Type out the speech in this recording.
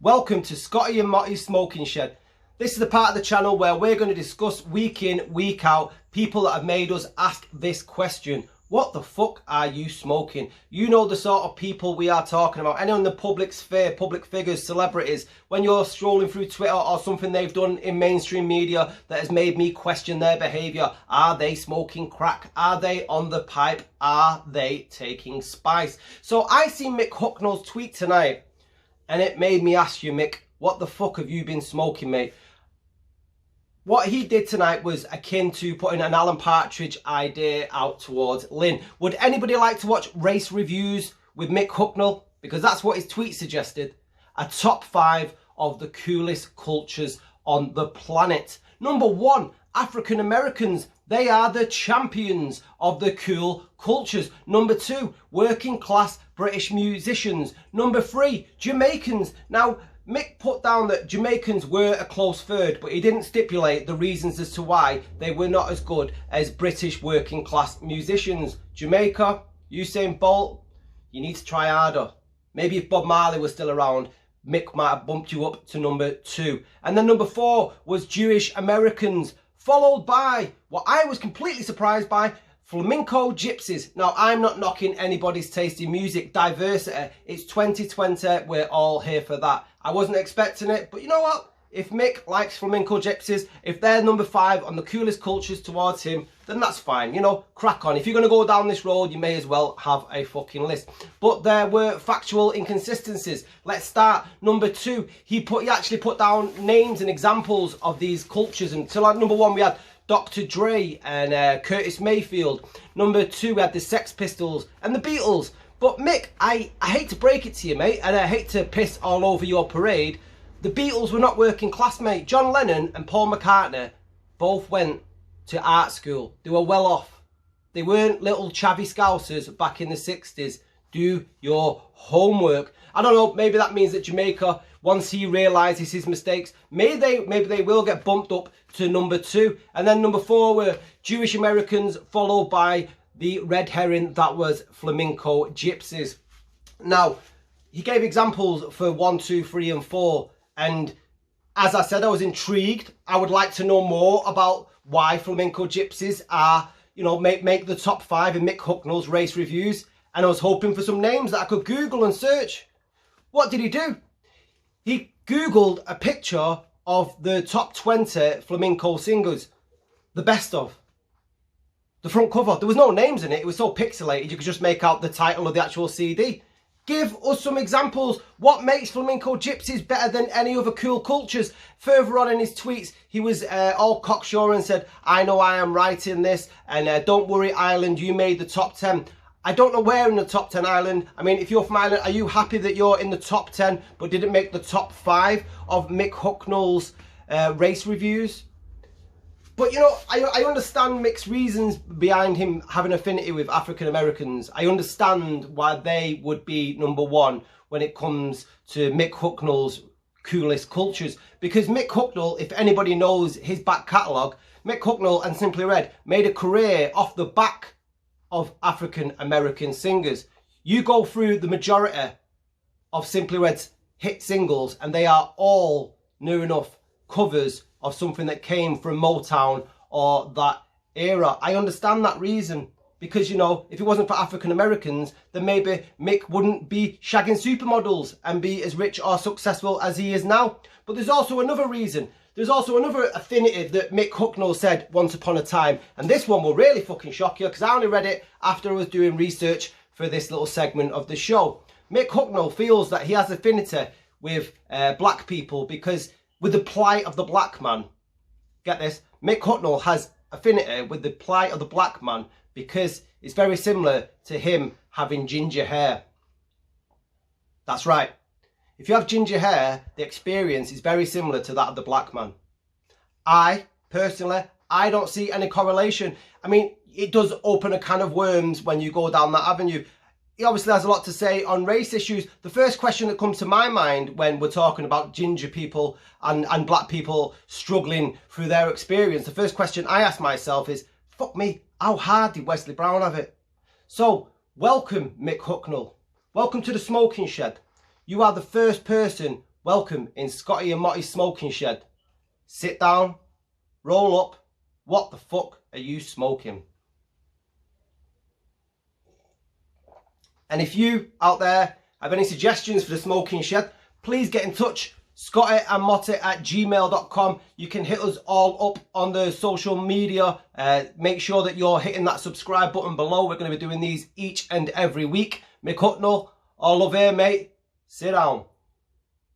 Welcome to Scotty and Motty's Smoking Shed. This is the part of the channel where we're going to discuss week in, week out, people that have made us ask this question. What the fuck are you smoking? You know the sort of people we are talking about. Anyone in the public sphere, public figures, celebrities, when you're scrolling through Twitter or something they've done in mainstream media that has made me question their behaviour. Are they smoking crack? Are they on the pipe? Are they taking spice? So I seen Mick Hucknall's tweet tonight and it made me ask you, Mick, what the fuck have you been smoking, mate? What he did tonight was akin to putting an Alan Partridge idea out towards Lynn. Would anybody like to watch race reviews with Mick Hucknall? Because that's what his tweet suggested. A top 5 of the coolest cultures on the planet. Number 1, African Americans. They are the champions of the cool cultures. Number 2, working class British musicians. Number 3, Jamaicans. Now, Mick put down that Jamaicans were a close third, but he didn't stipulate the reasons as to why they were not as good as British working class musicians. Jamaica, Usain Bolt, you need to try harder. Maybe if Bob Marley was still around, Mick might have bumped you up to number 2. And then number 4 was Jewish Americans, followed by what I was completely surprised by, flamenco gypsies. Now, I'm not knocking anybody's taste in music, diversity. It's 2020, we're all here for that. I wasn't expecting it, but you know what? If Mick likes flamenco gypsies, if they're number 5 on the coolest cultures towards him, then that's fine. You know, crack on. If you're going to go down this road, you may as well have a fucking list. But there were factual inconsistencies. Let's start. Number 2, he actually put down names and examples of these cultures. And so like number 1, we had Dr. Dre and Curtis Mayfield. Number 2, we had the Sex Pistols and the Beatles. But Mick, I hate to break it to you, mate, and I hate to piss all over your parade. The Beatles were not working class, mate. John Lennon and Paul McCartney both went to art school. They were well off. They weren't little chavvy scousers back in the 60s. Do your homework. I don't know, maybe that means that Jamaica, once he realises his mistakes, maybe they will get bumped up to number 2. And then number 4 were Jewish Americans, followed by the red herring that was flamenco gypsies. Now, he gave examples for 1, 2, 3 and 4. And as I said, I was intrigued. I would like to know more about why flamenco gypsies are, you know, make the top 5 in Mick Hucknall's race reviews. And I was hoping for some names that I could Google and search. What did he do? He Googled a picture of the top 20 flamenco singers. The best of. The front cover. There was no names in it. It was so pixelated you could just make out the title of the actual CD. Give us some examples. What makes flamenco gypsies better than any other cool cultures? Further on in his tweets, he was all cocksure and said, I know I am right in this. And don't worry, Ireland, you made the top 10. I don't know where in the top 10, Ireland. I mean, if you're from Ireland, are you happy that you're in the top 10 but didn't make the top 5 of Mick Hucknall's race reviews? But, you know, I understand Mick's reasons behind him having affinity with African Americans. I understand why they would be number 1 when it comes to Mick Hucknall's coolest cultures. Because Mick Hucknall, if anybody knows his back catalogue, Mick Hucknall and Simply Red made a career off the back of African American singers. You go through the majority of Simply Red's hit singles and they are all near enough covers of something that came from Motown or that era. I understand that reason because, you know, if it wasn't for African Americans, then maybe Mick wouldn't be shagging supermodels and be as rich or successful as he is now. But there's also another reason. There's also another affinity that Mick Hucknall said once upon a time. And this one will really fucking shock you because I only read it after I was doing research for this little segment of the show. Mick Hucknall feels that he has affinity with black people because with the plight of the black man. Get this, Mick Hucknall has affinity with the plight of the black man because it's very similar to him having ginger hair. That's right. If you have ginger hair, the experience is very similar to that of the black man. Personally, I don't see any correlation. I mean, it does open a can of worms when you go down that avenue. He obviously has a lot to say on race issues. The first question that comes to my mind when we're talking about ginger people and black people struggling through their experience, the first question I ask myself is, fuck me, how hard did Wesley Brown have it? So, welcome Mick Hucknall. Welcome to the Smoking Shed. You are the first person Welcome in Scotty and Motty's smoking shed. Sit down, roll up. What the fuck are you smoking? And if you out there have any suggestions for the smoking shed, please get in touch. ScottyandMotty@gmail.com. You can hit us all up on the social media. Make sure that you're hitting that subscribe button below. We're going to be doing these each and every week. Mick Hucknall, all love here, mate. Sit down.